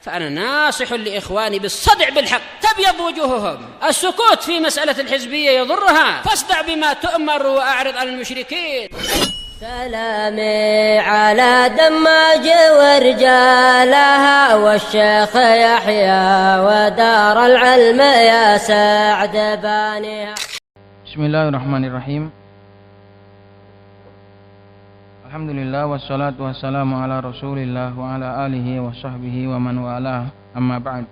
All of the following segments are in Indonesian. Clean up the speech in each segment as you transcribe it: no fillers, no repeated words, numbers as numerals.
فأنا ناصح لإخواني بالصدع بالحق تبيض وجوههم. السكوت في مسألة الحزبية يضرها، فاصدع بما تؤمر وأعرض عن المشركين. سلامي على دماج ورجالها والشيخ يحيى ودار العلم يا سعد بانيها. Bismillahirrahmanirrahim. Alhamdulillah wassalatu wassalamu ala Rasulillah wa ala alihi wa sahbihi wa man wala. Amma ba'd.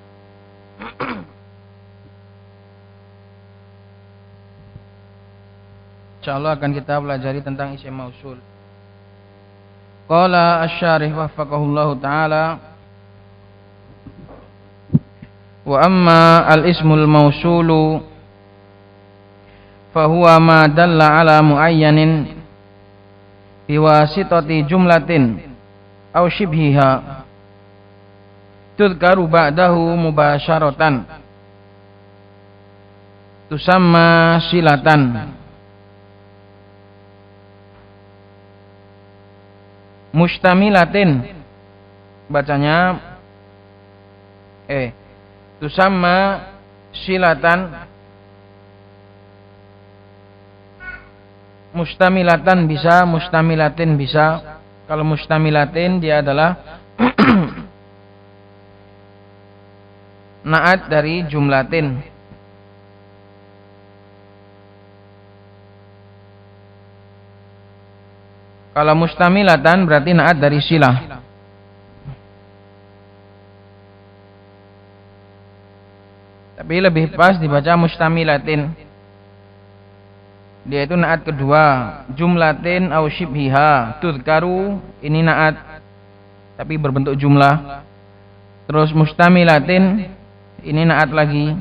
Insyaallah akan kita pelajari tentang isim mausul. Qala asy-syarih waffaqahullahu taala, wa amma al-ismul mausulu fa huwa ma dalla ala muayyanin biwasitati jumlatin aw shibhiha tudkaru ba'dahu mubasyaratan tusamma silatan mustamilatin, bacanya tusamma silatan, mustamilatan bisa, mustamilatin bisa. Kalau mustamilatin dia adalah naat dari jumlatin. Kalau mustamilatan berarti naat dari silah. Tapi lebih pas dibaca mustamilatin. Dia itu naat kedua, jumlatin au shibhiha, tudkaru, ini naat tapi berbentuk jumlah. Terus mustamilatin, ini naat lagi.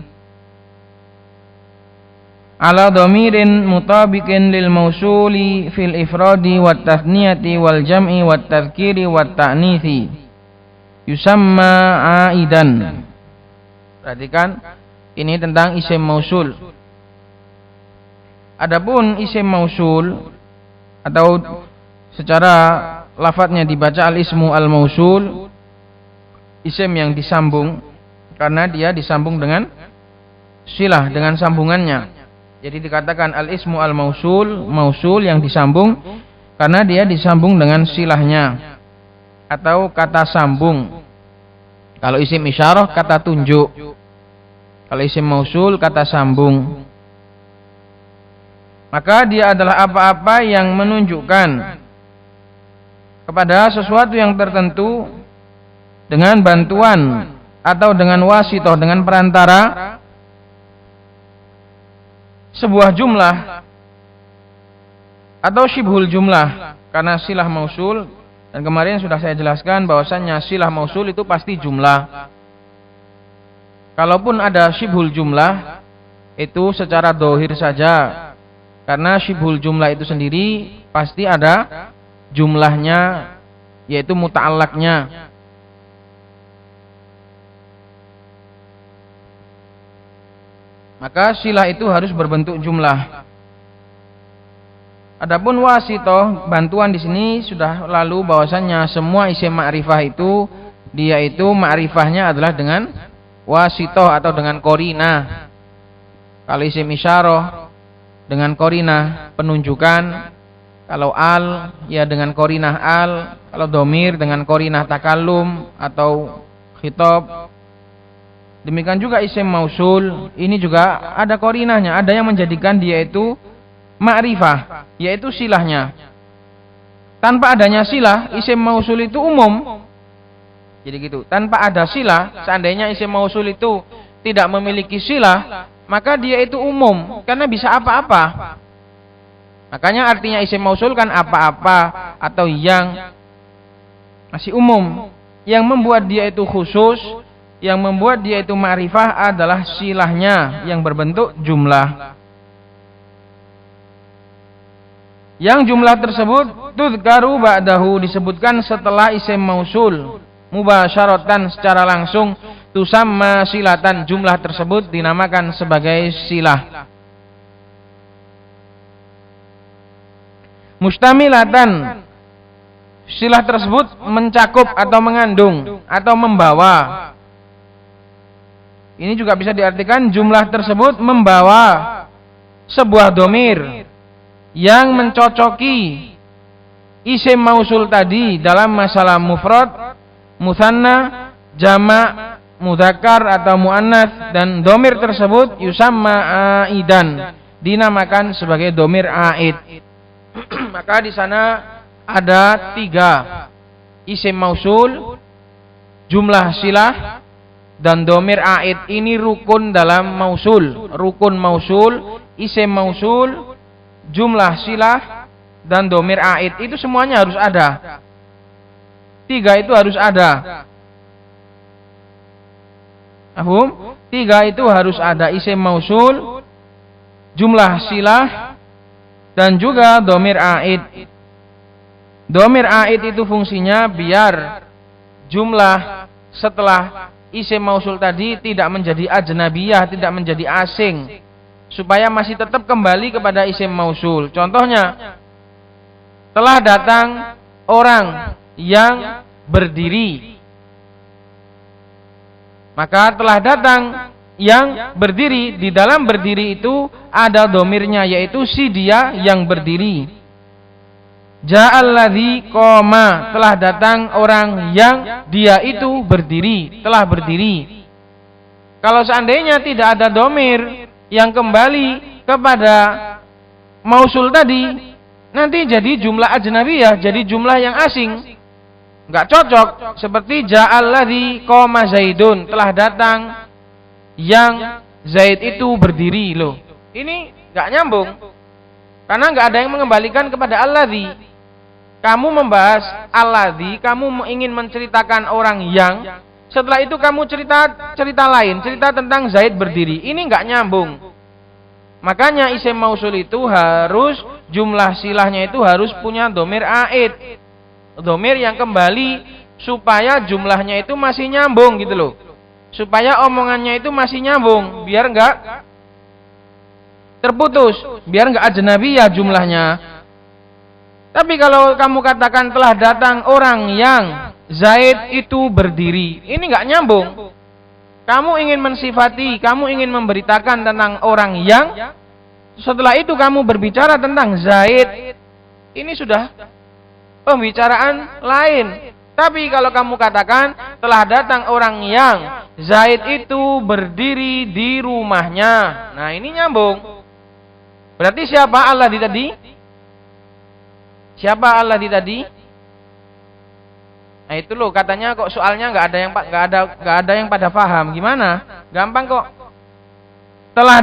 Ala dhamirin mutabiqin lil mausuli fil ifradi wat tathniyati wal jam'i wat tadhkiri wat ta'nithi yusamma aidan. Perhatikan, ini tentang isim mausul. Adapun isim mausul atau secara lafadznya dibaca al-ismu al-mausul, isim yang disambung karena dia disambung dengan silah, dengan sambungannya. Jadi dikatakan al-ismu al-mausul, mausul yang disambung karena dia disambung dengan silahnya atau kata sambung. Kalau isim isyarah kata tunjuk. Kalau isim mausul kata sambung. Maka dia adalah apa-apa yang menunjukkan kepada sesuatu yang tertentu dengan bantuan atau dengan wasitoh, dengan perantara sebuah jumlah atau syibhul jumlah, karena silah mausul. Dan kemarin sudah saya jelaskan bahwasannya silah mausul itu pasti jumlah. Kalaupun ada syibhul jumlah itu secara dohir saja, karena syibhul jumlah itu sendiri pasti ada jumlahnya, yaitu muta'allaqnya. Maka silah itu harus berbentuk jumlah. Adapun wasitoh, bantuan di sini sudah lalu bahwasannya semua isim ma'rifah itu dia itu ma'rifahnya adalah dengan wasitoh atau dengan qarinah. Kalau isim isyarah dengan qarinah penunjukan, kalau al ya dengan qarinah al, kalau domir dengan qarinah takallum atau khitab. Demikian juga isim mausul, ini juga ada qarinahnya, ada yang menjadikan dia itu ma'rifah, yaitu silahnya. Tanpa adanya silah, isim mausul itu umum. Jadi gitu, tanpa ada silah, seandainya isim mausul itu tidak memiliki silah, maka dia itu umum, karena bisa apa-apa. Makanya artinya isim mausul kan apa-apa atau yang, masih umum. Yang membuat dia itu khusus, yang membuat dia itu ma'rifah adalah silahnya yang berbentuk jumlah. Yang jumlah tersebut tudkaru ba'dahu, disebutkan setelah isim mausul, mubasyaratan secara langsung, tusamma silatan, jumlah tersebut dinamakan sebagai silah. Mustamilatan, silah tersebut mencakup atau mengandung atau membawa Ini juga bisa diartikan jumlah tersebut membawa sebuah domir yang mencocoki isim mausul tadi dalam masalah mufrad, musanna, jamak, mudzakkar atau muannats, dan domir tersebut yusamma aidan, dinamakan sebagai domir aid. Maka di sana ada 3 isim mausul, jumlah silah, dan domir aid. Ini rukun dalam mausul. Rukun mausul, isim mausul, jumlah silah, dan domir aid. Itu semuanya harus ada. 3 itu harus ada. Paham? 3 itu harus ada, isim mausul, jumlah silah, dan juga domir aid. Domir aid itu fungsinya biar jumlah setelah isim mausul tadi tidak menjadi ajnabiyah, tidak menjadi asing, supaya masih tetap kembali kepada isim mausul. Contohnya, telah datang orang yang berdiri. Maka telah datang yang berdiri, di dalam berdiri itu ada domirnya, yaitu si dia yang berdiri. Ja'alladzi qoma, telah datang orang yang dia itu berdiri, telah berdiri. Kalau seandainya tidak ada domir yang kembali kepada mausul tadi, nanti jadi jumlah ajnabiyah, jadi jumlah yang asing. Enggak cocok. Seperti ja'alladzi qoma zaidun, telah datang yang Zaid itu berdiri. Loh, ini enggak nyambung, karena enggak ada yang mengembalikan kepada alladzi. Kamu membahas alladzi, kamu ingin menceritakan orang yang, setelah itu kamu cerita lain, cerita tentang Zaid berdiri. Ini enggak nyambung. Makanya isim mausul itu harus jumlah silahnya itu harus punya domir aid, domir yang kembali, supaya jumlahnya itu masih nyambung gitu loh, supaya omongannya itu masih nyambung, biar enggak terputus, biar enggak ajnabiyah jumlahnya. Tapi kalau kamu katakan telah datang orang yang Zaid itu berdiri, ini enggak nyambung. Kamu ingin mensifati, kamu ingin memberitakan tentang orang yang, setelah itu kamu berbicara tentang Zaid. Ini sudah pembicaraan lain. Tapi kalau kamu katakan telah datang orang yang Zaid itu berdiri di rumahnya, nah ini nyambung. Berarti siapa alladzi tadi? Siapa alladzi tadi? Nah itu loh, katanya kok soalnya nggak ada yang pada paham. Gimana? Gampang kok. Telah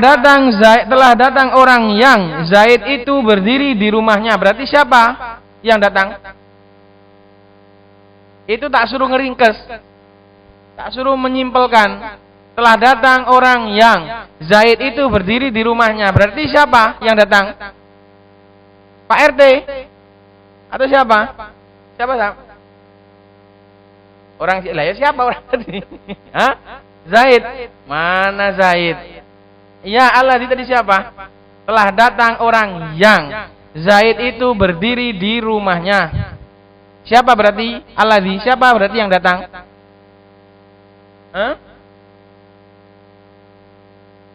datang orang yang Zaid itu berdiri di rumahnya. Berarti siapa yang datang? Itu tak suruh ngeringkes, tak suruh menyimpelkan. Telah datang orang yang Zaid itu berdiri di rumahnya. Berarti siapa yang datang? Pak RT atau siapa? Siapa? Orang lah ya, siapa orang tadi? Hah? Zaid. Mana Zaid? Ya Allah, tadi siapa? Telah datang orang yang Zaid itu berdiri di rumahnya. Siapa berarti? Alladzi. Siapa berarti yang datang? Hah?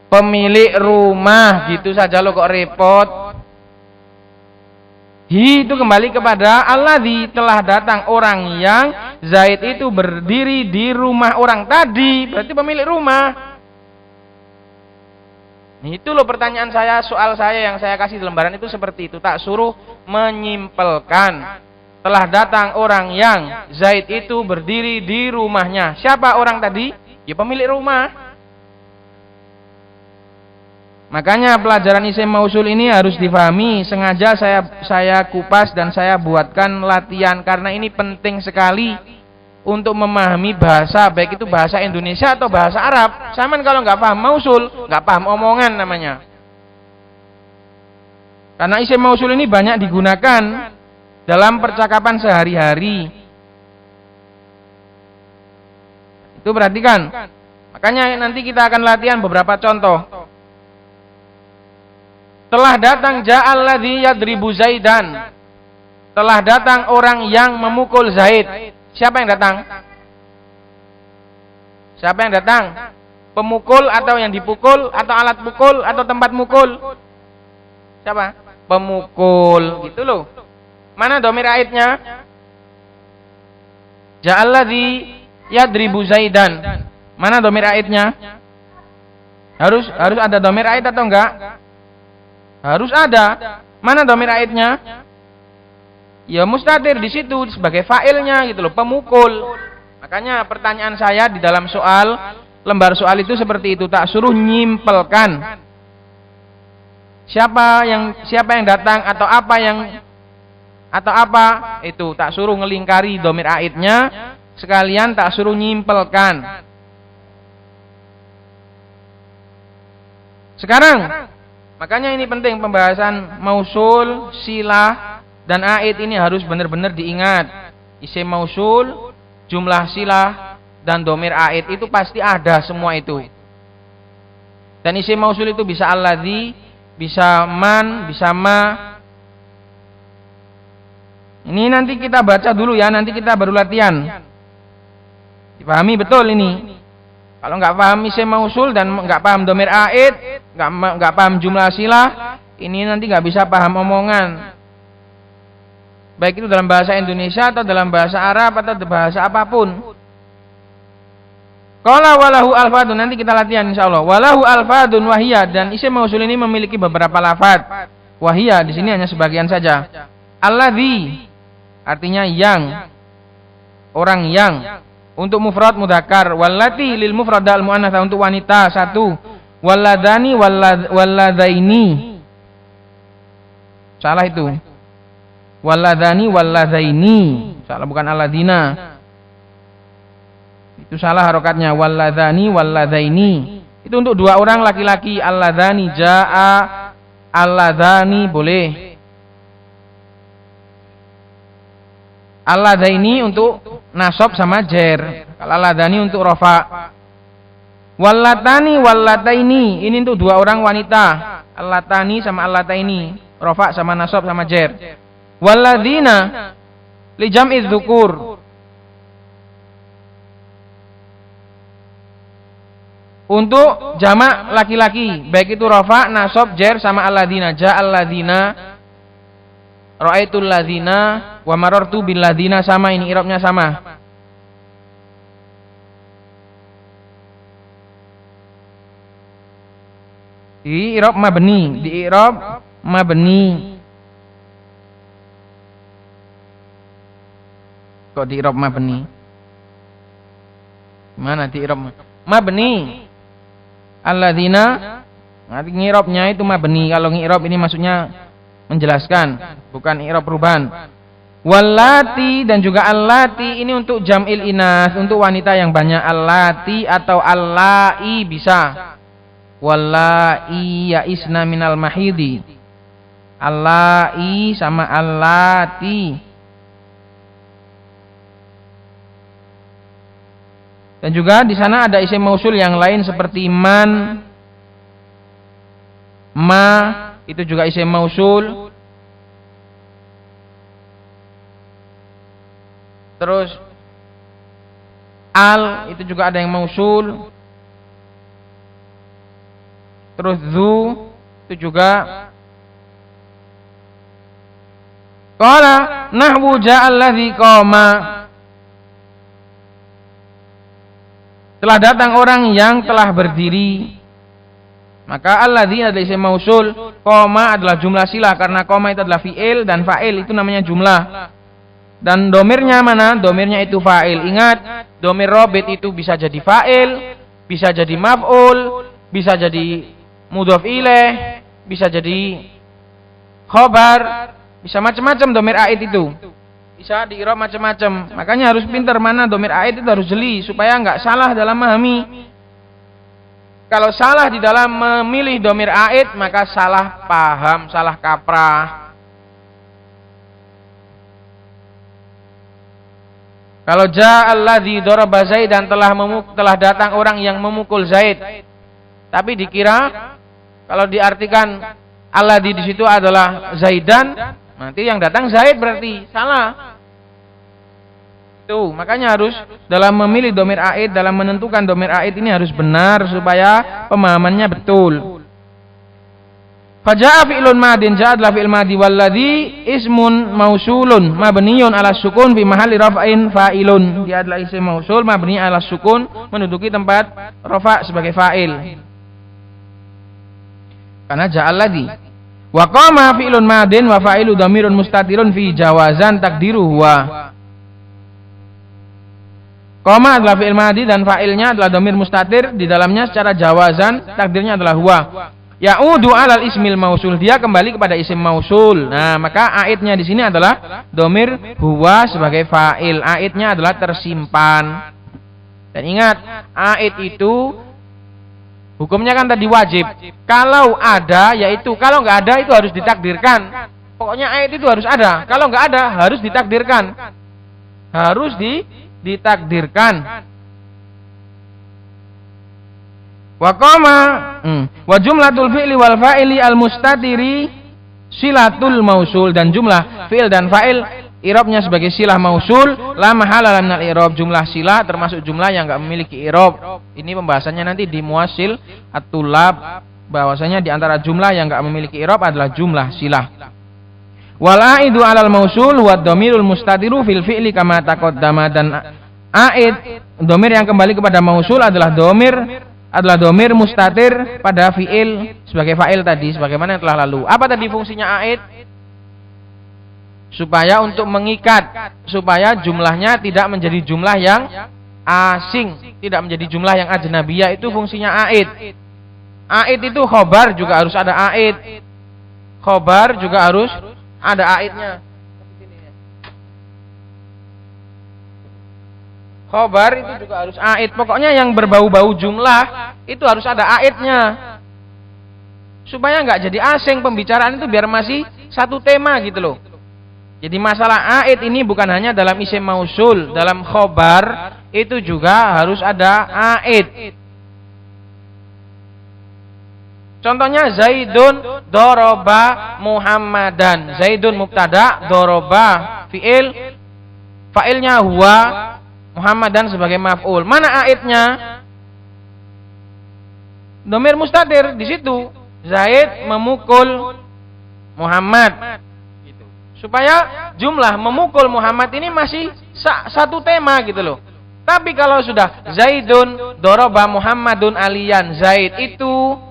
Pemilik rumah, gitu saja lo kok repot. Hi itu kembali kepada alladzi, telah datang orang yang Zaid itu berdiri di rumah orang tadi, berarti pemilik rumah. Itu loh pertanyaan saya, soal saya yang saya kasih di lembaran itu seperti itu, tak suruh menyimpelkan. Telah datang orang yang Zaid itu berdiri di rumahnya. Siapa orang tadi? Ya pemilik rumah. Makanya pelajaran isim mausul ini harus difahami. Sengaja saya kupas dan saya buatkan latihan karena ini penting sekali untuk memahami bahasa, baik itu bahasa Indonesia atau bahasa Arab. Saman kalau nggak paham mausul, nggak paham omongan namanya. Karena isim mausul ini banyak digunakan dalam percakapan sehari-hari. Itu perhatikan. Makanya nanti kita akan latihan beberapa contoh. Telah datang ja'alladzi yadribu Zaidan. Telah datang orang yang memukul Zaid. Siapa yang datang? Siapa yang datang? Pemukul atau yang dipukul atau alat pukul atau tempat mukul? Siapa? Pemukul, gitu loh. Mana dhamir aidnya? Ja'alladzi yadribu Zaidan. Mana dhamir aidnya? Harus ada dhamir aid atau enggak? Harus ada. Mana dhamir aidnya? Ya mustatir di situ sebagai fa'ilnya gitu loh, pemukul. Makanya pertanyaan saya di dalam soal, lembar soal itu seperti itu, tak suruh nyimpelkan. Siapa yang datang atau apa itu tak suruh ngelingkari dhamir aidnya, sekalian tak suruh nyimpelkan. Sekarang makanya ini penting pembahasan mausul, silah dan aid ini harus benar-benar diingat. Isim mausul, jumlah silah dan dhamir aid itu pasti ada semua itu. Dan isim mausul itu bisa alladzi, bisa man, bisa ma. Ini nanti kita baca dulu ya, nanti kita baru latihan. Dipahami betul ini. Kalau nggak paham isim mausul dan nggak paham dhamir aid, nggak paham jumlah silah, ini nanti nggak bisa paham omongan. Baik itu dalam bahasa Indonesia atau dalam bahasa Arab atau bahasa apapun. Qala walahu alfadun, nanti kita latihan insyaallah. Walahu alfadun wahiyah, dan isim mausul ini memiliki beberapa lafaz. Wahiyah di sini hanya sebagian saja. Alladzi artinya yang, orang yang. Untuk mufrad mudzakkar, wallati lil mufrad al muannats untuk wanita satu, walladani walladzaini. Salah itu. Walladani walladzaini. Salah, bukan alladzina. Itu salah harokatnya, walladani walladzaini. Itu untuk dua orang laki-laki, alladzani jaa, alladzani boleh. Alladzaini untuk nasab sama jer. Kalau alladani untuk rafa. Wallatani wallataini, ini untuk dua orang wanita. Allatani sama allataini, rafa sama nasab sama jer. Walladzina li jam'i dzukur, untuk jamak laki-laki, baik itu rafa, nasab, jer sama alladzina. Ja'al ladzina, ra'aitul ladzina, wa marartu bil ladzina, sama ini i'rabnya sama. Di i'rab mabni, di i'rab mabni. Kok di i'rab mabni? Mana di i'rab mabni? Alladzina, nanti i'rabnya itu mabni. Kalau i'rab ini maksudnya menjelaskan, bukan i'rab perubahan. Wallati dan juga allati ini untuk jam'il inas, untuk wanita yang banyak. Allati atau allai bisa. Wallai ya'isna minal mahidi. Allai sama allati. Dan juga di sana ada isim mausul yang lain seperti man, ma, itu juga isim mausul. Terus al itu juga ada yang mausul. Terus zu itu juga. Qala nahwu ja'al ladzi qama, telah datang orang yang telah berdiri. Maka alladzi adalah isim mausul, qama adalah jumlah silah karena qama itu adalah fi'il dan fa'il itu namanya jumlah. Dan domirnya mana? Domirnya itu fa'il. Ingat, domir robit itu bisa jadi fa'il, bisa jadi maf'ul, bisa jadi mudhof ilaih, bisa jadi khobar, bisa macam-macam domir aid itu. Bisa di-i'rab macam-macam. Makanya harus pintar mana domir aid itu, harus jeli supaya enggak salah dalam memahami. Kalau salah di dalam memilih domir aid, maka salah paham, salah kaprah. Kalau ja'al ladzi daraba Zaidan, telah datang orang yang memukul Zaid. Tapi dikira kalau diartikan alladzi di situ adalah Zaidan, nanti yang datang Zaid berarti salah. Itu makanya harus dalam memilih domir aid, dalam menentukan domir aid ini harus benar supaya pemahamannya betul. Faja'a fi'lun madin, ja'adlah fi'il madi walladhi ismun mausulun mabniyun ala sukun fi mahalli raf'in fa'ilun. Dia adalah isim mausul mabni ala sukun, menduduki tempat rafa' sebagai fa'il. Karena ja'alladhi. Wa qama fi'lun madin wa fa'ilu dhamirun mustatirun fi jawazan takdiru huwa. Koma adalah fi'il madi dan fa'ilnya adalah dhamir mustatir, di dalamnya secara jawazan takdirnya adalah huwa. Ya'udu 'alal ismil mausul, dia kembali kepada isim mausul. Nah, maka aidnya di sini adalah dhamir huwa sebagai fa'il. Aidnya adalah tersimpan. Dan ingat, aid itu hukumnya kan tadi wajib. Kalau ada yaitu, kalau enggak ada itu harus ditakdirkan. Pokoknya aid itu harus ada. Kalau enggak ada harus ditakdirkan. Harus ditakdirkan. Wa qama wa jumlatul fi'li wal fa'ili al mustatiri silatul mausul, dan jumlah fi'il dan fa'il i'rabnya sebagai silah mausul la mahala minal i'rab. Jumlah silah termasuk jumlah yang enggak memiliki i'rab. Ini pembahasannya nanti di muwasil at-tulab, bahwasanya di antara jumlah yang enggak memiliki i'rab adalah jumlah silah. Wal aidu 'alal mausul wa dhamirul mustatiru fil fi'li kama taqaddama, dan aid dhamir yang kembali kepada mausul adalah dhamir mustatir pada fi'il sebagai fa'il tadi sebagaimana yang telah lalu. Apa tadi fungsinya aid? Supaya untuk mengikat, supaya jumlahnya tidak menjadi jumlah yang asing, tidak menjadi jumlah yang ajnabiyah, itu fungsinya aid. Aid itu khobar juga harus ada aid. Khobar juga harus ada aidnya. Khobar itu juga harus aid. Pokoknya yang berbau-bau jumlah itu harus ada aidnya. Supaya nggak jadi asing pembicaraan itu, biar masih satu tema gitu loh. Jadi masalah aid ini bukan hanya dalam isim mausul, dalam khobar itu juga harus ada aid. Contohnya Zaidun doroba Muhammadan. Zaidun mubtada, doroba fi'il, fa'ilnya huwa, Muhammadan sebagai maf'ul. Mana aidnya? Dhamir mustatir di situ. Zaid memukul Muhammad. Gitu. Supaya jumlah memukul Muhammad ini masih satu tema gitu loh. Tapi kalau sudah Zaidun doroba Muhammadun aliyan, Zaid itu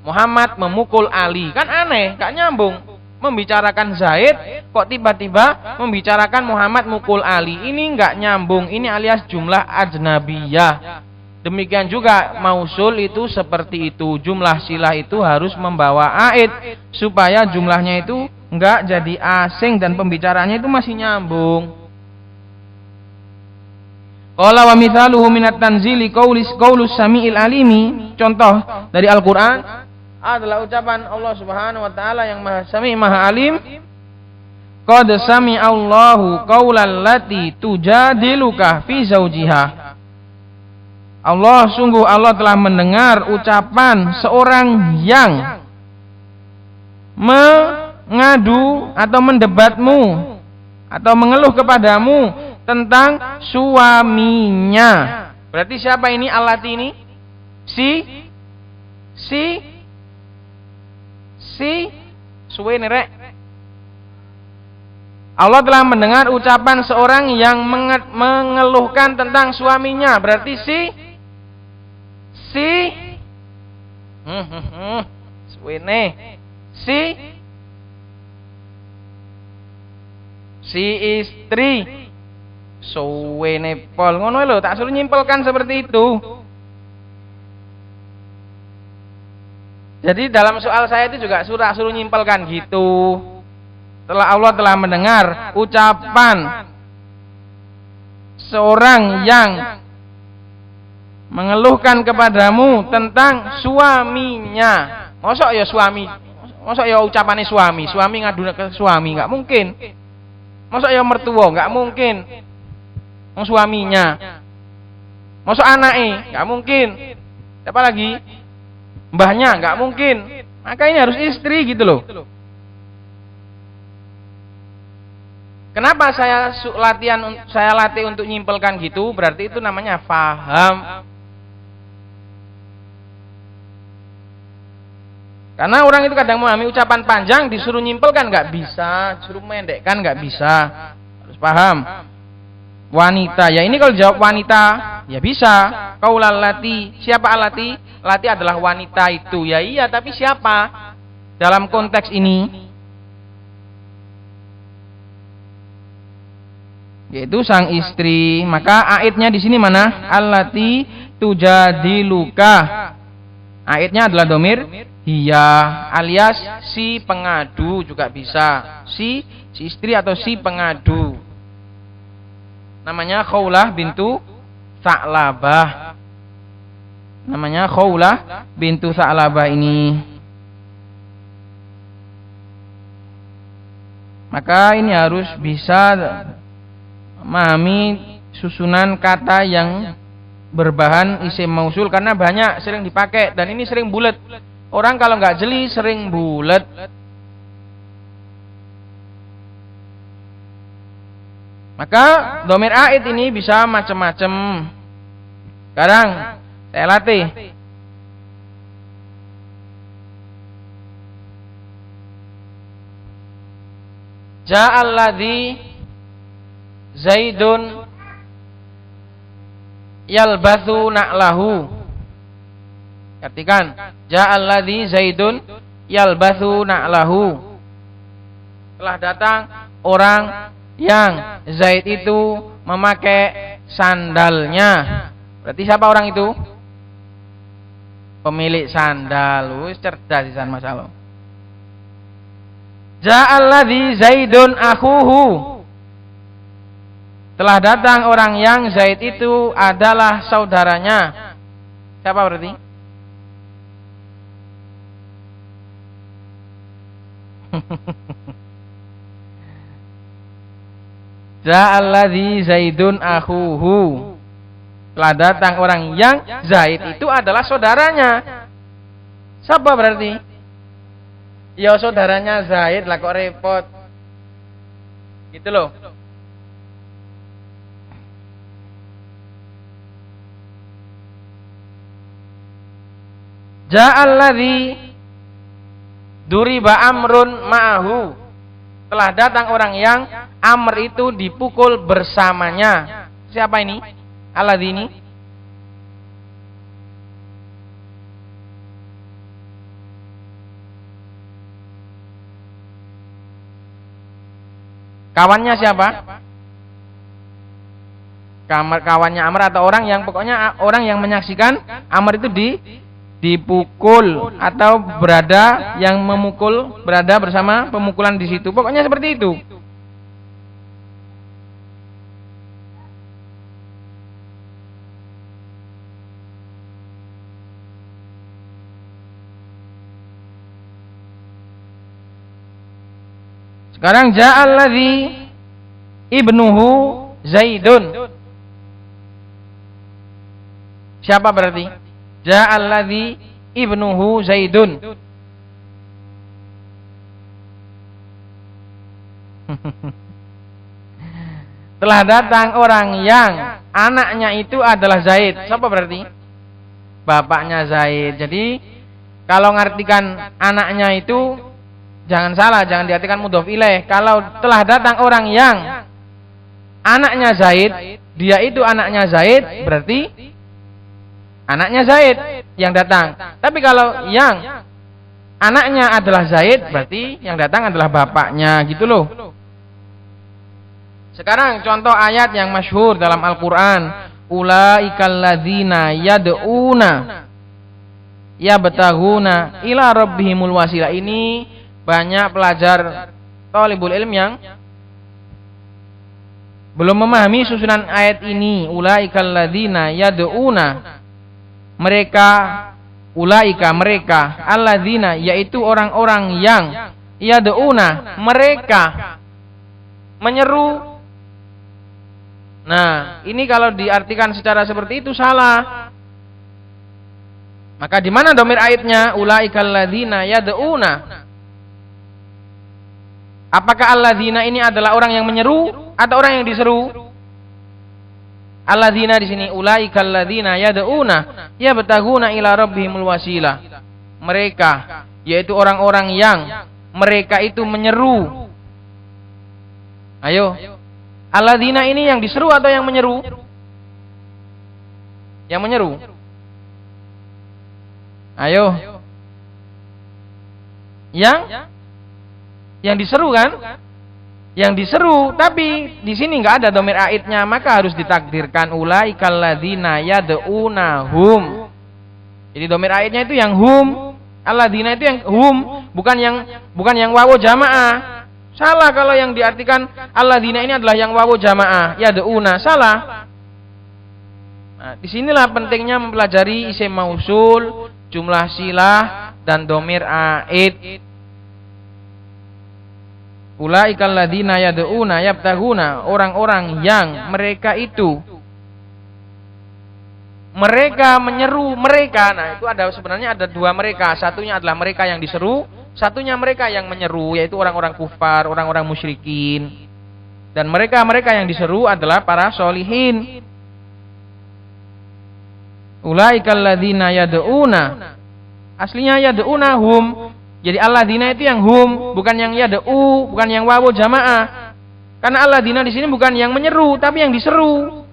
Muhammad memukul Ali, kan aneh, gak nyambung. Membicarakan Zaid kok tiba-tiba membicarakan Muhammad mukul Ali, ini gak nyambung. Ini alias jumlah ajnabiyah. Demikian juga mausul itu seperti itu. Jumlah silah itu harus membawa aid supaya jumlahnya itu gak jadi asing dan pembicaraannya itu masih nyambung. Qala wa mithaluhu minat tanzili qaulus sami'il alimi. Contoh dari Al-Qur'an adalah ucapan Allah Subhanahu wa taala yang Maha Sami' Maha Alim. Qad sami'allahu qaulal lati tujadiluka fi zawjiha. Allah telah mendengar ucapan seorang yang mengadu atau mendebatmu atau mengeluh kepadamu tentang suaminya. Berarti siapa ini allati ini? Suwe nerek. Allah telah mendengar ucapan seorang yang mengeluhkan tentang suaminya. Berarti suwene si istri suwene pol ngono lho, tak suruh nyimpelkan seperti itu. Jadi dalam soal saya itu juga suruh nyimpelkan gitu. Allah telah mendengar ucapan seorang yang mengeluhkan kepadamu tentang suaminya. Mosok ya suami, mosok ya ucapannya suami ngadu ke suami, nggak mungkin. Mosok ya mertua, nggak mungkin. Suaminya. Mosok anaknya, nggak mungkin. Siapa lagi? Mbahnya, nggak mungkin. Maka ini harus istri gitu loh. Kenapa saya latih untuk nyimpelkan gitu? Berarti itu namanya faham. Karena orang itu kadang memahami ucapan panjang disuruh nyimpelkan nggak bisa, disuruh mendekkan nggak bisa. Harus paham. Wanita, ya ini kalau jawab wanita, ya bisa. Qaulal lati, siapa alati? Lati adalah wanita itu. Ya iya, tapi siapa? Dalam konteks ini, yaitu sang istri. Maka aidnya di sini mana? Allati tujadiluka. Aidnya adalah domir hiya, alias si pengadu juga bisa. Si istri atau si pengadu. Namanya Khawlah bintu Sa'labah. Namanya Khawlah bintu Sa'labah ini. Maka ini harus bisa memahami susunan kata yang berbahan isim mausul, karena banyak sering dipakai dan ini sering bulat. Orang kalau nggak jeli sering bulat. Maka domir aid ini bisa macam-macam. Sekarang saya latih. Ja'alladzi Zaidun yalbathu na'lahu. Artikan ja'alladzi Zaidun yalbathu na'lahu. Telah datang orang yang Zaid itu memakai sandalnya. Berarti siapa orang itu? Pemilik sandal. Wis cerdas di sana masalah. Ja'alladzi Zaidun akhuhu. Telah datang orang yang Zaid itu adalah saudaranya. Siapa berarti? Ja'alladzi Zaidun akhuhu. Telah datang orang yang Zaid itu adalah saudaranya. Siapa berarti? Ya saudaranya Zaid lah, kok repot. Gitu loh. Ja'alladzi duriba amrun ma'ahu. Telah datang orang yang Amr itu dipukul bersamanya. Siapa ini? Alladzi ini. Kawannya siapa? Kawannya Amr atau orang yang pokoknya orang yang menyaksikan Amr itu dipukul atau berada yang memukul, berada bersama pemukulan di situ. Pokoknya seperti itu. Sekarang ja'alladzi ibnuhu Zaidun. Siapa berarti? Ja'alladzi ibnuhu Zaidun. Telah datang orang yang anaknya itu adalah Zaid. Siapa berarti? Bapaknya Zaid. Jadi kalau ngartikan anaknya itu jangan salah, jangan diartikan mudhof ilaih. Kalau telah datang orang yang anaknya Zaid, dia itu anaknya Zaid, berarti anaknya Zaid yang datang. Tapi kalau yang anaknya adalah Zaid, berarti yang datang adalah bapaknya, gitu loh. Sekarang contoh ayat yang masyhur dalam Al-Qur'an, ulaikal ladzina yad'una yabtaghuna ila rabbihimul wasilah. Ini banyak pelajar thalibul ilm yang belum memahami susunan ayat ini. Ulaikal ladzina yad'una, mereka, ulaika mereka, alladzina yaitu orang-orang yang yad'una mereka menyeru. Nah, ini kalau diartikan secara seperti itu salah. Maka di mana domir ayatnya? Ulaikal ladzina yad'una. Apakah alladzina ini adalah orang yang menyeru atau orang yang diseru? Alladzina di sini ulaikal ladzina yad'una yabtaguna ila rabbihimul wasilah. Mereka yaitu orang-orang yang mereka itu menyeru. Ayo. Alladzina ini yang diseru atau yang menyeru? Yang menyeru. Ayo. Yang diseru kan? Yang diseru, tapi di sini nggak ada dhamir aidnya, maka harus ditakdirkan ulaikal ladzina yad'una hum. Jadi dhamir aidnya itu yang hum, alladzina itu yang hum, bukan yang wawu jamaah. Salah kalau yang diartikan alladzina ini adalah yang wawu jamaah, yad'una, salah. Nah, disinilah pentingnya mempelajari isim mausul, jumlah silah dan dhamir aid. Ulaikal ladzina yad'una yabtaguna, orang-orang yang mereka itu menyeru mereka. Nah, itu sebenarnya ada dua mereka. Satunya adalah mereka yang diseru, satunya mereka yang menyeru, yaitu orang-orang kufar, orang-orang musyrikin. Dan mereka yang diseru adalah para sholihin. Ulaikal ladzina yad'una, aslinya yad'una hum. Jadi alladzina itu yang hum, bukan yang yad'u, bukan yang wawu jamaah. Karena alladzina di sini bukan yang menyeru, tapi yang diseru.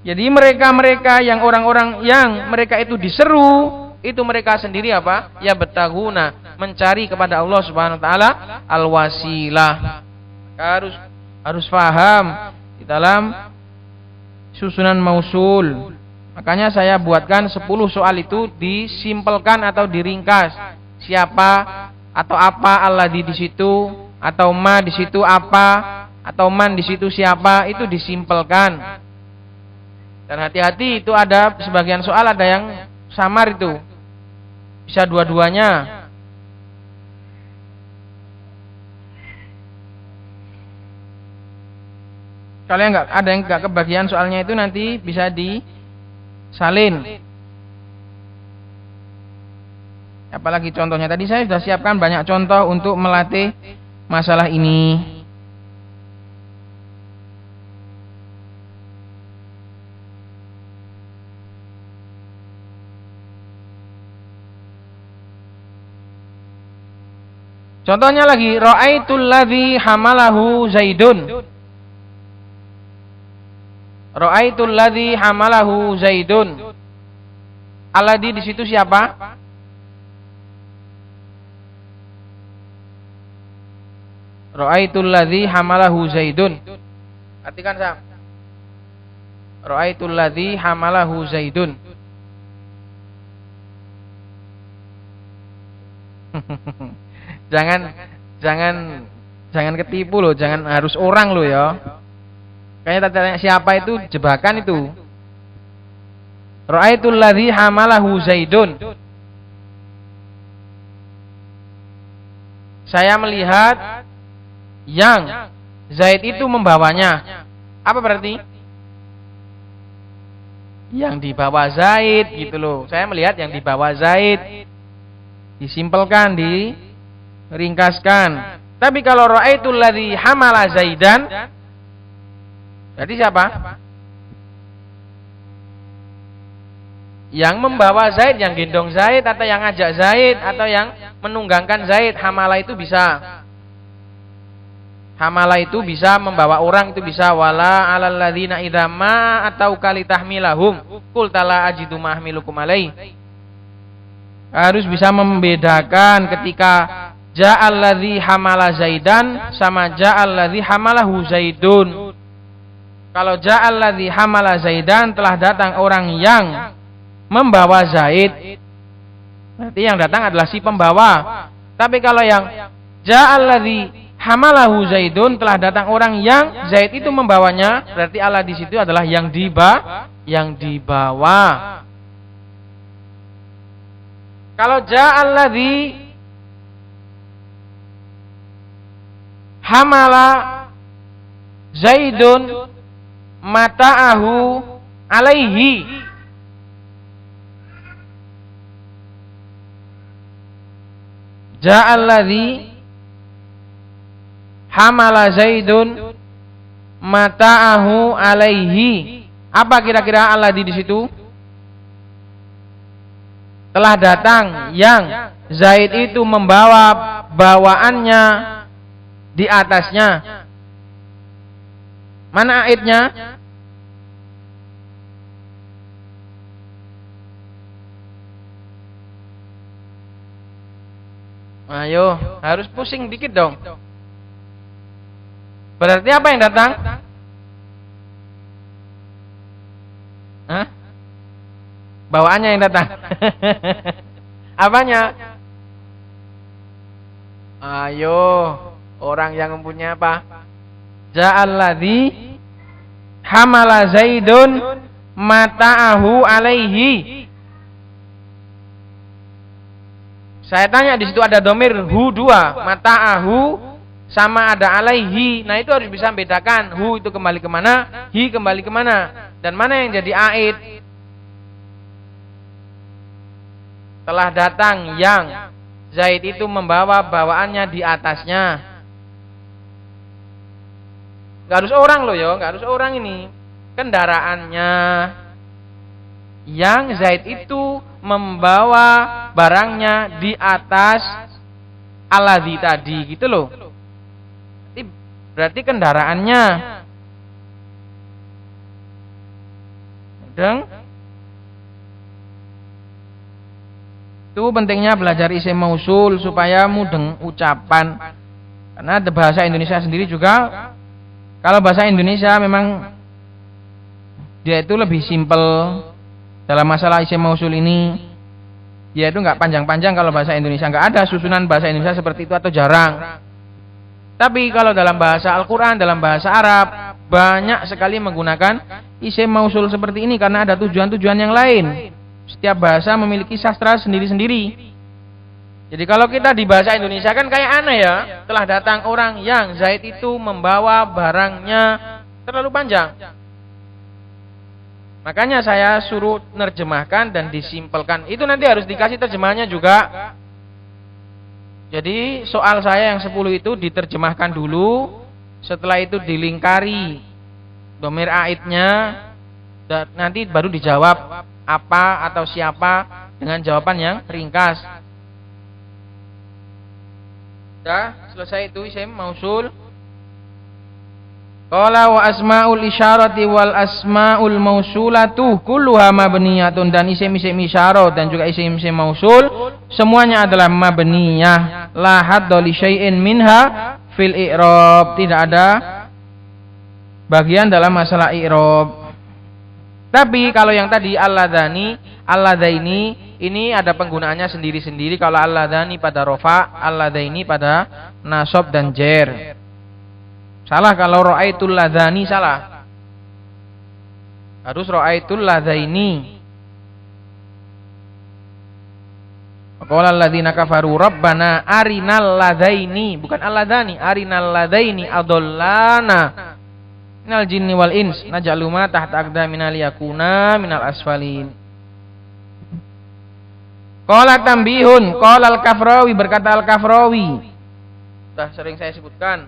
Jadi mereka yang orang-orang yang mereka itu diseru, itu mereka sendiri apa? Ya betaguna, mencari kepada Allah Subhanahu wa taala al-wasilah. Harus paham di dalam susunan mausul. Makanya saya buatkan 10 soal itu disimpelkan atau diringkas. Siapa atau apa alladzi di situ, atau ma di situ apa, atau man di situ siapa, itu disimpelkan. Dan hati-hati, itu ada sebagian soal ada yang samar itu. Bisa dua-duanya. Kalau yang ada yang enggak kebagian soalnya itu nanti bisa salin. Apalagi contohnya tadi saya sudah siapkan banyak contoh untuk melatih masalah ini. Contohnya lagi, ra'aitul ladzi hamalahu Zaidun. Ra'aitul ladzi hamalahu Zaidun. Alladzi di situ siapa? Ra'aitul ladzi hamalahu Zaidun. Artikan Sam. Ra'aitul ladzi hamalahu Zaidun. Jangan ketipu loh, jangan harus orang loh ya. Kayaknya tanya siapa itu jebakan itu. Ra'aitul ladzi hamalahu Zaidun. Saya melihat yang Zaid itu membawanya. Apa berarti? Yang dibawa Zaid gitu loh. Saya melihat yang dibawa Zaid. Disimpelkan, diringkaskan. Tapi kalau ra'aitul ladzi hamala Zaidan, berarti siapa? Yang membawa Zaid, yang gendong Zaid, atau yang ngajak Zaid, atau yang menunggangkan Zaid. Hamala itu bisa. Hamala itu bisa membawa orang, itu bisa. Wala alal ladzina idza ma atau kali tahmilahum qul tala ajidu mahmilukum alai. Harus bisa membedakan ketika ja'al ladzi hamala Zaidan sama ja'al ladzi hamalahu Zaidun. Kalau ja'al ladzi hamala Zaidan, telah datang orang yang membawa Zaid, berarti yang datang adalah si pembawa. Tapi kalau yang ja'al ladzi hamalahu Zaidun, telah datang orang yang Zaid itu membawanya, berarti Allah di situ adalah yang dibawa. Kalau ja'al ladzi hamala Zaidun mata'ahu alaihi, ja'al ladzi hamala Zaidun mata'ahu alaihi. Apa kira-kira alladhi di situ? Telah datang yang Zaid itu membawa bawaannya di atasnya. Mana aidnya? Ayo, harus pusing dikit dong. Berarti apa yang datang? Hah? Bawaannya yang datang. Apanya? Ayo, orang yang mempunyai apa? Ja'alladzi hamala Zaidun mata'ahu alaihi. Saya tanya di situ ada domir hu dua, mata'ahu sama ada alaihi. Nah itu harus bisa membedakan hu itu kembali kemana, hi kembali kemana, dan mana yang jadi aid. Telah datang yang Zaid itu membawa bawaannya di atasnya. Gak harus orang loh ya, gak harus orang ini. Kendaraannya yang Zaid itu membawa barangnya di atas alladzi tadi gitu loh. Berarti kendaraannya. Deng. Itu pentingnya belajar isim mausul supaya mudeng ucapan. Karena bahasa Indonesia sendiri juga, kalau bahasa Indonesia memang dia itu lebih simpel dalam masalah isim mausul ini. Dia itu nggak panjang-panjang kalau bahasa Indonesia, nggak ada susunan bahasa Indonesia seperti itu atau jarang. Tapi kalau dalam bahasa Al-Quran, dalam bahasa Arab, banyak sekali menggunakan isim mausul seperti ini karena ada tujuan-tujuan yang lain. Setiap bahasa memiliki sastra sendiri-sendiri. Jadi kalau kita di bahasa Indonesia kan kayak aneh ya. Telah datang orang yang Zaid itu membawa barangnya, terlalu panjang. Makanya saya suruh nerjemahkan dan disimpelkan. Itu nanti harus dikasih terjemahannya juga. Jadi soal saya yang 10 itu diterjemahkan dulu. Setelah itu dilingkari domir aidnya. Dan nanti baru dijawab apa atau siapa dengan jawaban yang ringkas. Sudah selesai itu isim mausul. Qala wa asmaul isyarati wal asmaul mausulatu kulluha mabniyatun, dan isim-isim isyarat dan juga isim-isim mausul semuanya adalah mabniyah. La hadda li syai'in minha fil i'rab, tidak ada bagian dalam masalah i'rab. Tapi kalau yang tadi alladzani, alladaini ini ada penggunaannya sendiri-sendiri. Kalau alladzani pada rofa, alladaini pada nasab dan jer. Salah kalau ra'aitul ladzani, salah. Harus ra'aitul ladzaini. Qala alladzina kafaru rabbana arinal ladzaini, bukan alladzani, arinal ladzaini adallana minal jinni wal ins naj'alu ma tahta aqdamina liyakuna minal asfalin. Qala tambihun, qala al-Kafrawi, berkata al-Kafrawi. Sudah sering saya sebutkan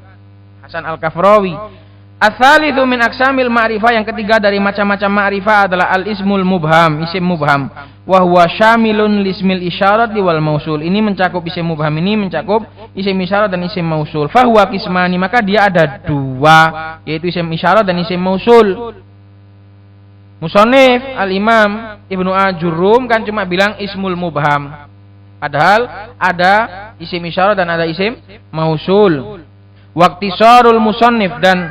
Hasan al-Kafrawi. Ats-tsalitsu min aqsamil ma'rifah, yang ketiga dari macam-macam ma'rifah adalah al-ismul mubham, isim mubham. Wa huwa syamilun lismil isyarati wal mausul. Ini mencakup isim mubham, ini mencakup isim isyarat dan isim mausul. Fa huwa qismani, maka dia ada dua, yaitu isim isyarat dan isim mausul. Musannif al-Imam Ibnu Ajurrum kan cuma bilang ismul mubham. Padahal ada isim isyarat dan ada isim mausul. Waqtisarul musannif, dan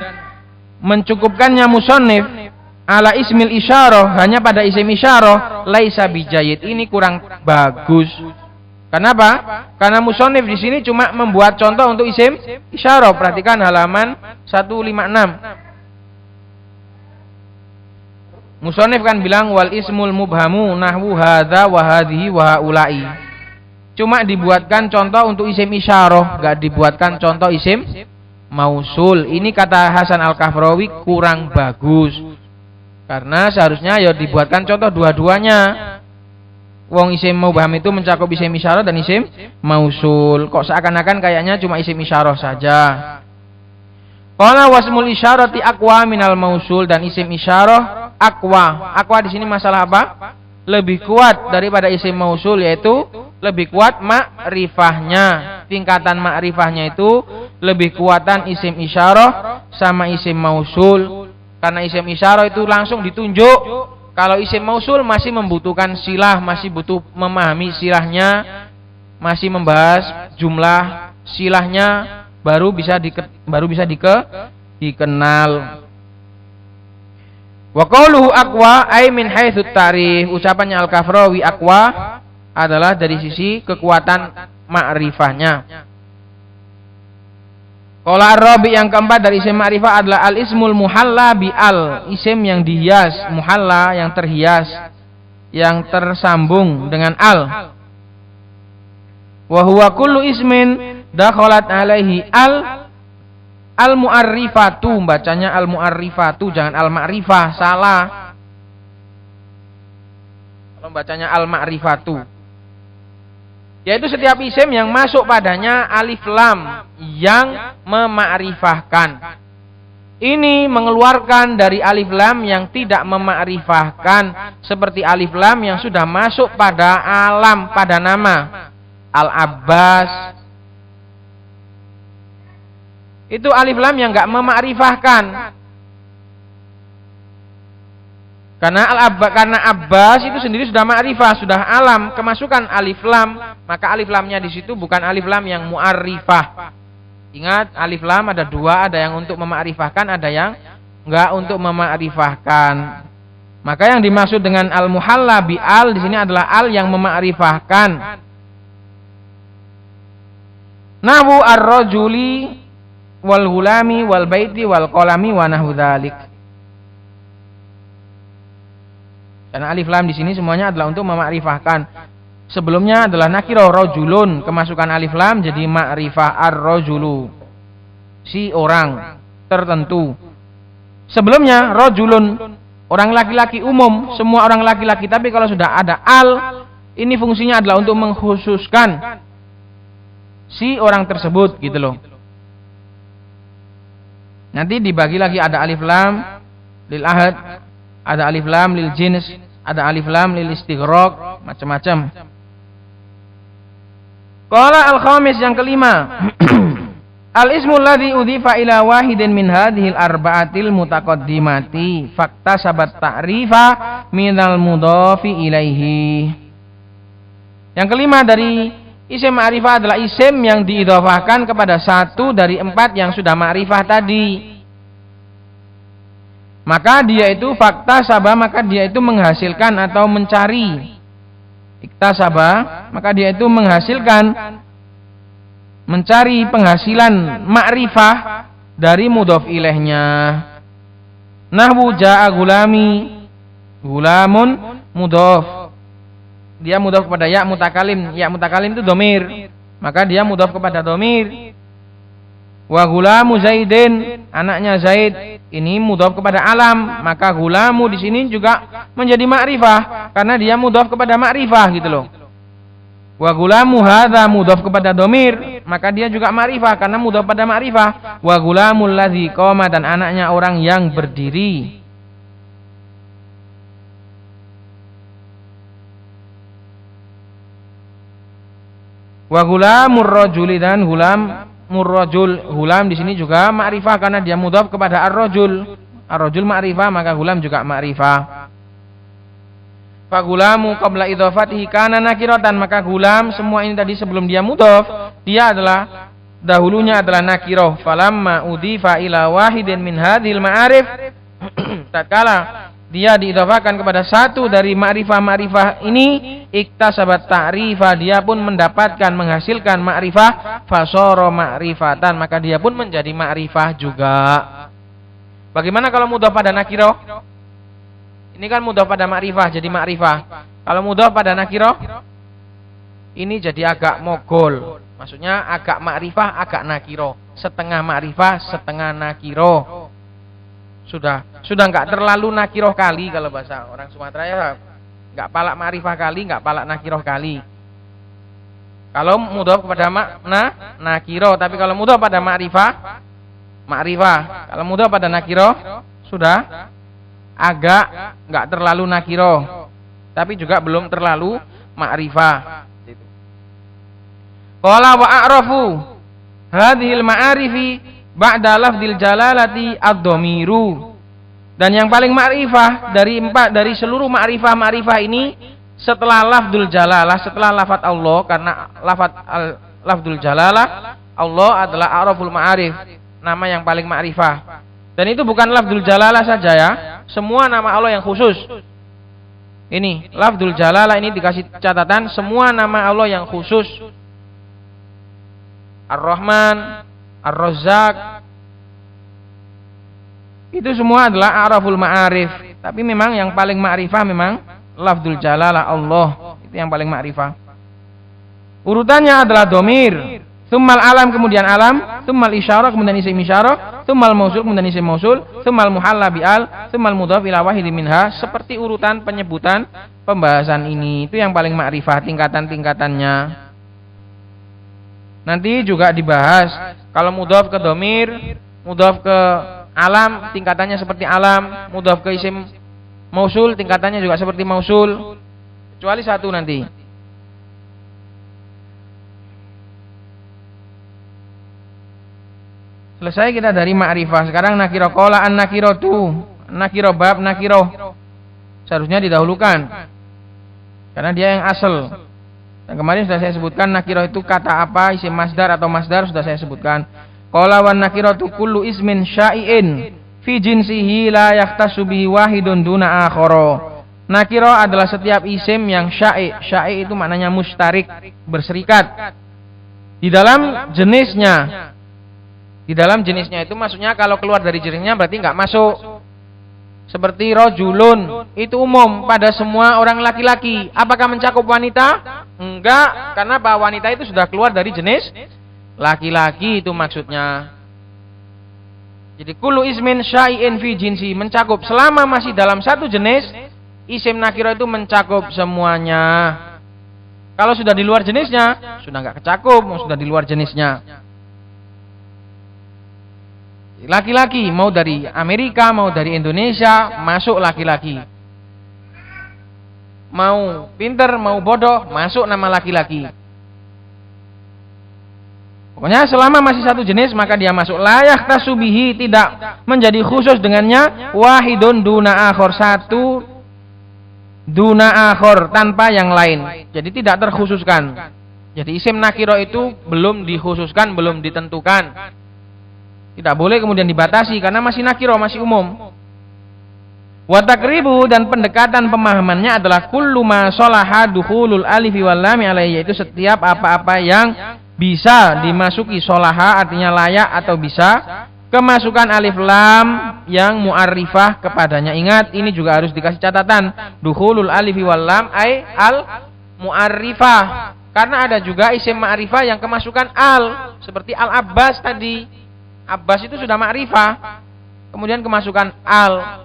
mencukupkannya musannif ala ismil isyarah, hanya pada isim isyarah, laisa bijayid, ini kurang bagus. Kenapa? Karena musannif di sini cuma membuat contoh untuk isim isyarah. Perhatikan halaman 156. Musannif kan bilang wal ismul mubhamu nahwu hadza wa hadhihi wa haula'i. Cuma dibuatkan contoh untuk isim isyarah, enggak dibuatkan contoh isim mausul. Ini kata Hasan al-Kafrawi kurang bagus. Karena seharusnya ya dibuatkan contoh dua-duanya. Wong isim mubham itu mencakup isim isyarah dan isim mausul. Kok seakan-akan kayaknya cuma isim isyarah saja. Qala wasmul isyarati aqwa minal mausul, dan isim isyarah aqwa. Aqwa di sini masalah apa? Lebih kuat daripada isim mausul, yaitu lebih kuat ma'rifahnya. Tingkatan ma'rifahnya itu lebih kuatan isim isyarah sama isim mausul. Karena isim isyarah itu langsung ditunjuk. Kalau isim mausul masih membutuhkan silah, masih butuh memahami silahnya, masih membahas jumlah silahnya, baru bisa dikenal. Wa qawluhu aqwa ay min haitsu ta'rif. Ucapannya Al-Kafrawi aqwa adalah dari sisi kekuatan ma'rifahnya. Qala ar-rabi, yang keempat dari isim ma'rifah adalah al-ismul muhalla bi al, isim yang dihias, muhalla yang terhias, yang tersambung dengan al. Wa huwa kullu ismin dakhalat alaihi al-mu'arrifatu, bacanya al-mu'arrifatu, jangan al-ma'rifah, salah. Kalau bacanya al-ma'rifatu, yaitu setiap isim yang masuk padanya alif lam yang memakrifahkan. Ini mengeluarkan dari alif lam yang tidak memakrifahkan, seperti alif lam yang sudah masuk pada alam, pada nama. Al-Abbas, itu alif lam yang enggak memakrifahkan. Karena Abbas itu sendiri sudah ma'rifah, sudah alam, kemasukan alif lam, maka alif lamnya di situ bukan alif lam yang mu'arrifah. Ingat, alif lam ada dua, ada yang untuk memakrifahkan, ada yang enggak untuk memakrifahkan. Maka yang dimaksud dengan al-muhalla bi al di sini adalah al yang memakrifahkan. Nahwu ar-rajuli wal hulami wal baiti wal qalami wa nahwu dzalik. Karena alif lam di sini semuanya adalah untuk memakrifahkan. Sebelumnya adalah nakirah rajulun, kemasukan alif lam jadi makrifah ar-rajulu, si orang tertentu. Sebelumnya rajulun, orang laki-laki umum, semua orang laki-laki, tapi kalau sudah ada al, ini fungsinya adalah untuk mengkhususkan si orang tersebut, gitu loh. Nanti dibagi lagi, ada alif lam lil ahad, ada alif lam lil jins, ada alif lam lil istighraq, macam-macam. Qala al-khamis, yang kelima, al-ismu alladhi udhifa ila wahidin min hadhil arba'atil mutaqaddimati faktasabat ta'rifa minal mudhafi ilaihi. Yang kelima dari isim ma'rifah adalah isim yang diidhofahkan kepada satu dari empat yang sudah ma'rifah tadi. Maka dia itu fakta sabah, maka dia itu menghasilkan atau mencari. Ikta sabah, maka dia itu menghasilkan, mencari penghasilan ma'rifah dari mudhof ilaihnya. Nahwu ja'a gulami, gulamun mudhof, dia mudhof kepada ya mutakalim. Ya mutakalim itu domir, maka dia mudhof kepada domir. Wa gulamu Zaidin, anaknya Zaid, ini mudhof kepada alam, maka gulamu di sini juga menjadi ma'rifah karena dia mudhof kepada ma'rifah, gitu loh. Wa gulamu hadza mudhof kepada domir, maka dia juga ma'rifah karena mudhof pada ma'rifah. Wa gulamul ladzi qama, dan anaknya orang yang berdiri. Wa gulamur rajuli, dan gulam murrajul, gulam di sini juga ma'rifah karena dia mudhaf kepada ar-rajul. Ar-rajul ma'rifah, maka gulam juga ma'rifah. Fa gulamu qabla idhofatihi kana nakiratan, maka gulam semua ini tadi sebelum dia mudhaf, dia adalah dahulunya adalah nakirah. Falamma udhifa ila wahidin min hadhil ma'arif, tatkala dia diidhafahkan kepada satu dari ma'rifah-ma'rifah ini, iktasabat ta'rifah, dia pun mendapatkan, menghasilkan ma'rifah, fasara ma'rifatan, maka dia pun menjadi ma'rifah juga. Bagaimana kalau mudhaf pada nakirah? Ini kan mudhaf pada ma'rifah, jadi ma'rifah. Kalau mudhaf pada nakirah, ini jadi agak mogol. Maksudnya agak ma'rifah, agak nakirah. Setengah ma'rifah, setengah nakirah. Sudah enggak terlalu nakirah kali, kalau bahasa orang Sumatera ya, enggak palak ma'rifah kali, enggak palak nakirah kali. Kalau mudhaf kepada makna nakirah, tapi kalau mudhaf pada ma'rifah ma'rifah. Kalau mudhaf pada nakiro sudah agak enggak terlalu nakiro, tapi juga belum terlalu ma'rifah. Qala wa a'rafu hadhil ma'arifi ba'da lafdil jalalati ad-dhamiru. Dan yang paling ma'rifah dari seluruh ma'rifah ini setelah lafdul jalalah, setelah lafaz Allah, karena lafdul jalalah Allah adalah a'raful ma'arif, nama yang paling ma'rifah. Dan itu bukan lafdul jalalah saja ya, semua nama Allah yang khusus. Ini lafdul jalalah ini dikasih catatan, semua nama Allah yang khusus. Ar-Rahman, Ar-Razzaq, itu semua adalah a'raful ma'arif. Tapi memang yang paling ma'rifah memang lafdul jalalah Allah, itu yang paling ma'rifah. Urutannya adalah domir, tsummal alam kemudian alam, tsummal isyarah kemudian isim isyarah, tsummal mausul kemudian isim mausul, tsummal muhalla bi'al, tsummal mudhaf ila wahidin minha, seperti urutan penyebutan pembahasan ini. Itu yang paling ma'rifah, tingkatan-tingkatannya. Nanti juga dibahas kalau mudhaf ke domir, mudhaf ke alam tingkatannya seperti alam, mudhaf ke isim mausul tingkatannya juga seperti mausul, kecuali satu nanti. Selesai kita dari ma'rifah. Sekarang nakiro. Qala an-nakiratu, nakiro bab nakiro seharusnya didahulukan karena dia yang asal. Dan kemarin sudah saya sebutkan nakiro itu kata apa, isim masdar atau masdar sudah saya sebutkan. Qala wan nakiratu kullu ismin syai'in fi jinsihi la yahtassu bihi wahidun duna akhara. Nakiro adalah setiap isim yang syai'. Syai' itu maknanya mustarik, berserikat di dalam jenisnya. Di dalam jenisnya itu maksudnya kalau keluar dari jenisnya berarti enggak masuk. Seperti rajulun itu umum pada semua orang laki-laki. Apakah mencakup wanita? Enggak, karena bahwa wanita itu sudah keluar dari jenis laki-laki, itu maksudnya. Jadi kullu ismin syai'in fi jinsi, mencakup selama masih dalam satu jenis, isim nakiro itu mencakup semuanya. Kalau sudah di luar jenisnya, sudah enggak kecakup, sudah di luar jenisnya. Laki-laki mau dari Amerika, mau dari Indonesia, masuk laki-laki. Mau pinter, mau bodoh, masuk nama laki-laki. Pokoknya selama masih satu jenis maka dia masuk. Layak tasubihi, tidak menjadi khusus dengannya. Wahidun duna akhor, satu duna akhor, tanpa yang lain. Jadi tidak terkhususkan. Jadi isim nakiro itu belum dikhususkan, belum ditentukan. Tidak boleh kemudian dibatasi karena masih nakiro, masih umum. Wa takribu, dan pendekatan pemahamannya adalah kullu ma sholaha dukhulul alifi wal lam alaihi, yaitu setiap apa-apa yang bisa dimasuki sholaha artinya layak atau bisa kemasukan alif lam yang mu'arrifah kepadanya. Ingat, ini juga harus dikasih catatan. Dukhulul alifi wal lam ay al mu'arrifah. Karena ada juga isim ma'rifah yang kemasukan al, seperti al-Abbas tadi. Abbas itu sudah ma'rifah, kemudian kemasukan al.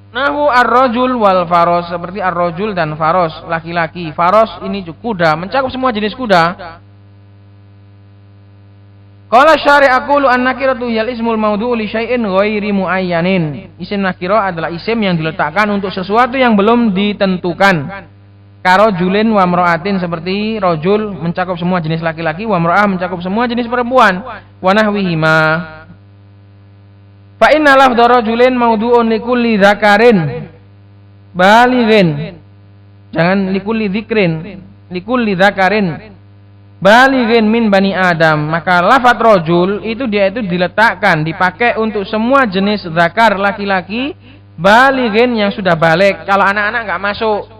Nahu ar-rajul wal faros, seperti ar-rajul dan faros, laki-laki. Faros ini kuda, mencakup semua jenis kuda. Qala syari' aqulu an-nakiratu hiyal ismul mawdu'u li syai'in ghairi muayyanin. Isim nakiro adalah isim yang diletakkan untuk sesuatu yang belum ditentukan. Karojulin wa mro'atin, seperti rojul mencakup semua jenis laki-laki, wa mro'ah mencakup semua jenis perempuan, wa nahwihima. Fa inna lafdha rajulin mawdu'un likulli dzakarin balighin. Jangan likulli dzikrin, likulli dzakarin balighin min bani Adam. Maka lafaz rajul itu dia itu diletakkan, dipakai untuk semua jenis zakar laki-laki, balighin yang sudah balik. Kalau anak-anak enggak masuk.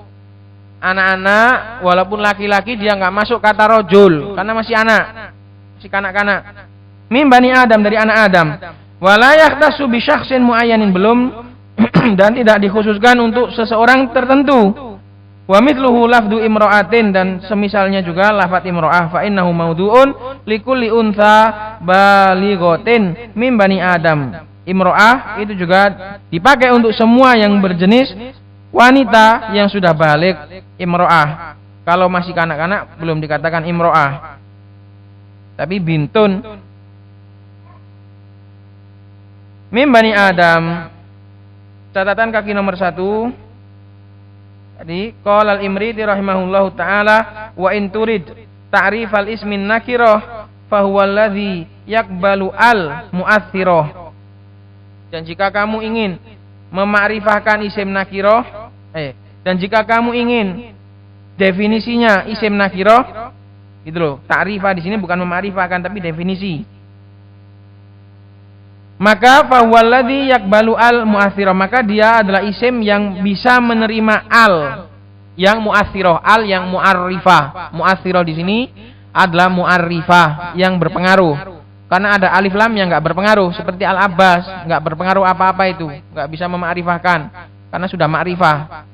Anak-anak walaupun laki-laki dia enggak masuk kata rajul karena masih anak, masih kanak-kanak. Min bani Adam, dari anak Adam. Wala yahtassu bi syakhsin muayyanin, belum dan tidak dikhususkan untuk seseorang tertentu. Wa mithluhu lafdu imra'atin, dan semisalnya juga lafaz imra'ah. Fa innahu mawdu'un likulli untha balighatin min bani Adam. Imra'ah itu juga dipakai untuk semua yang berjenis wanita yang sudah balik, imro'ah. Kalau masih kanak-kanak belum dikatakan imro'ah. Tapi bintun Mim bani Adam. Catatan kaki nomor 1. Tadi qala al-Imriti rahimahullahu taala wa in turid ta'rifal ismin nakirah fa huwa alladhi yaqbalu al mu'aththirah. Dan jika kamu ingin memakrifahkan isim nakirah, dan jika kamu ingin definisinya isim nakirah, gitu loh. Ta'rifah di sini bukan memakrifahkan tapi definisi. Maka fahuwaladzi yakbalu al mu'athirah, maka dia adalah isim yang bisa menerima al yang mu'athirah, al yang mu'arrifah. Mu'athirah di sini adalah mu'arrifah yang berpengaruh. Karena ada alif lam yang enggak berpengaruh, seperti al-abbas, enggak berpengaruh apa-apa itu, enggak bisa memakrifahkan karena sudah ma'rifah.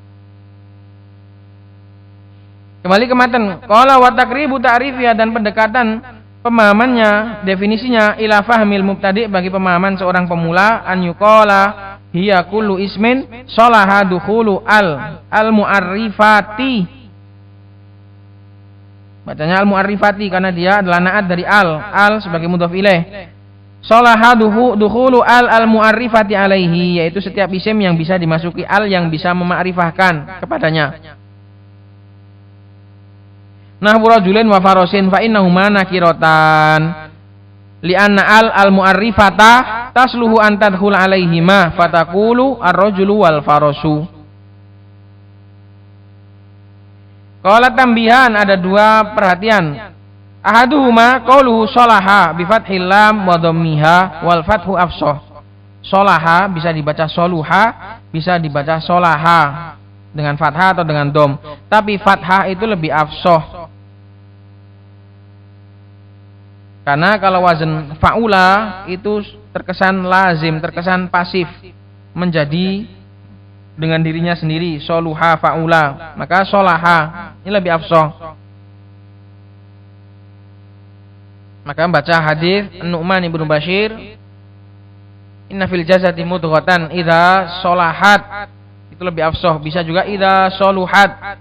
Kembali ke matan. Qala wa taqribu ta'rifiyah, dan pendekatan pemahamannya, definisinya ila fahmil mubtadi' bagi pemahaman seorang pemula, an yuqala hiya kullu ismin shalaha dukhulu al mu'arrifati. Bacanya al mu'arrifati karena dia adalah na'at dari al sebagai mudhaf ilaih. Shalaha dukhulu al mu'arrifati alaihi, yaitu setiap isim yang bisa dimasuki al yang bisa memakrifahkan kepadanya. Nahwu rajulin wa farasin fa innahuma nakiratan li'anna al mu'arrifata tasluhu an tadkhul alaihima fataqulu ar-rajulu wal farasu. Qala tambihan, ada dua perhatian. Ahaduhuma qauluhu shalaha bi fathil lam wa dhammiha wal fathu afshah. Shalaha bisa dibaca soluha, bisa dibaca sholaha dengan fathah atau dengan dom, tapi fathah itu lebih afshah. Karena kalau wazan fa'ula itu terkesan lazim, terkesan pasif, menjadi dengan dirinya sendiri, soluha fa'ula, maka solaha ini lebih afshah. Maka baca hadis Nu'man ibnu Bashir, inna fil jasadi mudghatan idza solahat, itu lebih afshah. Bisa juga idza soluhat.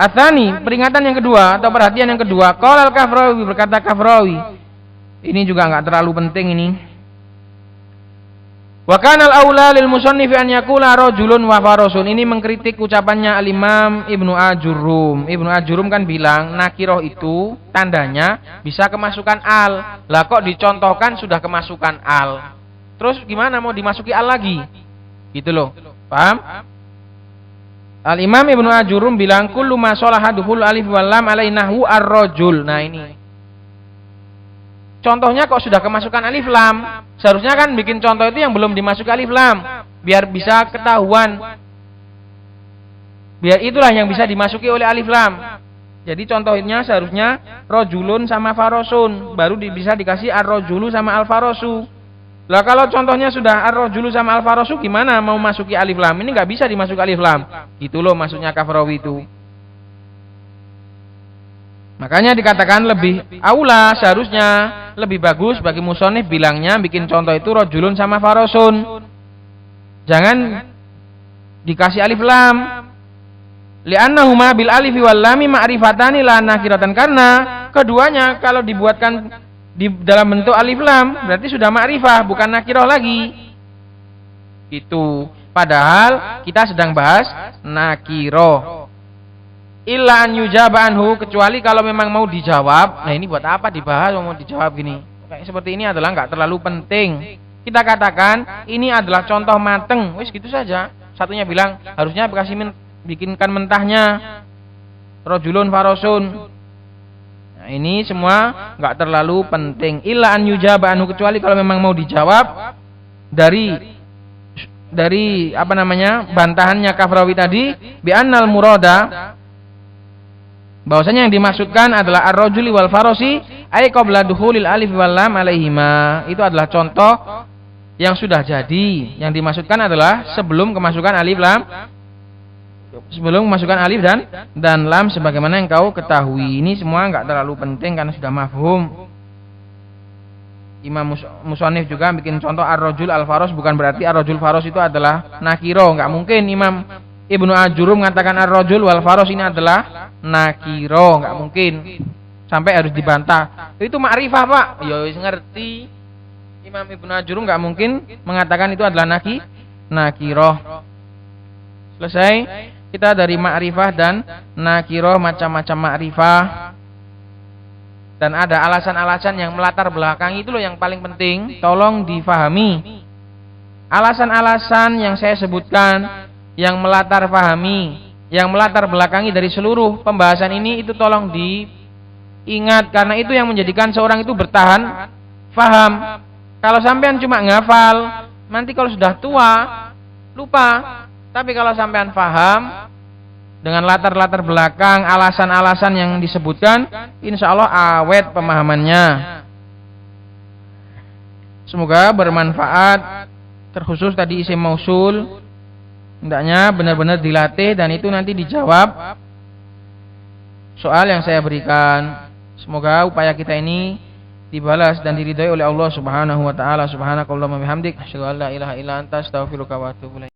Atsani, peringatan yang kedua atau perhatian yang kedua, qala al-Kafrawi, berkata Kafrawi. Ini juga enggak terlalu penting ini. Wa kana al-aula lil musannifi an yaqula rajulun wa farasun. Ini mengkritik ucapannya al-Imam Ibnu Ajurum. Ibnu Ajurum kan bilang nakirah itu tandanya bisa kemasukan al. Lah kok dicontohkan sudah kemasukan al. Terus gimana mau dimasuki al lagi? Gitu loh. Paham? Al-Imam Ibnu Ajurum bilang kullu ma shalaha dukhul alif wal lam alai nahwu ar-rajul. Nah ini. Contohnya kok sudah kemasukan alif lam. Seharusnya kan bikin contoh itu yang belum dimasuki alif lam, biar bisa ketahuan. Biar itulah yang bisa dimasuki oleh alif lam. Jadi contohnya seharusnya rajulun sama farasun, baru bisa dikasih ar-rajulu sama al-farasu. Lah kalau contohnya sudah ar-rajulu sama al-farasu, gimana mau masuki alif lam? Ini nggak bisa dimasuki alif lam. Gitu loh maksudnya Kafrawi itu. Makanya dikatakan lebih aula, seharusnya lebih bagus bagi musonif bilangnya bikin contoh itu rajulun sama farasun. Jangan dikasih alif lam. Li'annahuma bil alifi wal lami ma'rifatani la nakiratan, karena keduanya kalau dibuatkan di dalam bentuk alif lam berarti sudah ma'rifah, bukan nakirah lagi. Itu. Padahal kita sedang bahas nakirah. Illa an yujaba anhu, kecuali kalau memang mau dijawab. Nah ini buat apa dibahas mau dijawab gini? Kayak seperti ini adalah nggak terlalu penting. Kita katakan ini adalah contoh mateng, wis gitu saja. Satunya bilang harusnya bikinkan mentahnya rajulun farasun. Nah ini semua nggak terlalu penting. Illa an yujaba anhu, kecuali kalau memang mau dijawab dari apa namanya bantahannya Kafrawi tadi, bi annal murada, bahwasanya yang dimaksudkan adalah ar-rajuli wal farasi ay qabla dukhulil alif wal lam alaihima. Itu adalah contoh yang sudah jadi. Yang dimaksudkan adalah sebelum kemasukan alif dan lam sebagaimana yang kau ketahui. Ini semua enggak terlalu penting karena sudah mafhum. Imam Musannif juga bikin contoh ar-rajul al-faras, bukan berarti ar-rajul faras itu adalah nakiro. Enggak mungkin Imam Ibnu Ajurum mengatakan ar-rajul wal faras ini adalah nakiro, enggak mungkin. sampai harus dibantah. Itu ma'rifah, Pak. Ya wis ngerti. Imam Ibnu Ajurrum enggak mungkin mengatakan itu adalah nakiroh. Selesai. Kita dari ma'rifah dan nakiroh, macam-macam ma'rifah. Dan ada alasan-alasan yang melatar belakangi, itu loh yang paling penting. Tolong difahami. Alasan-alasan yang saya sebutkan, yang melatar belakangi dari seluruh pembahasan ini, itu tolong diingat, karena itu yang menjadikan seorang itu bertahan faham. Kalau sampean cuma ngafal, nanti kalau sudah tua lupa. Tapi kalau sampean faham dengan latar-latar belakang, alasan-alasan yang disebutkan, insya Allah awet pemahamannya. Semoga bermanfaat. Terkhusus tadi isim mausul, hendaknya benar-benar dilatih, dan itu nanti dijawab soal yang saya berikan. Semoga upaya kita ini dibalas dan diridhai oleh Allah Subhanahu wa taala. Subhanakallahumma bihamdik, asyhadu an la ilaha illa anta, astaghfiruka wa atubu ilaik.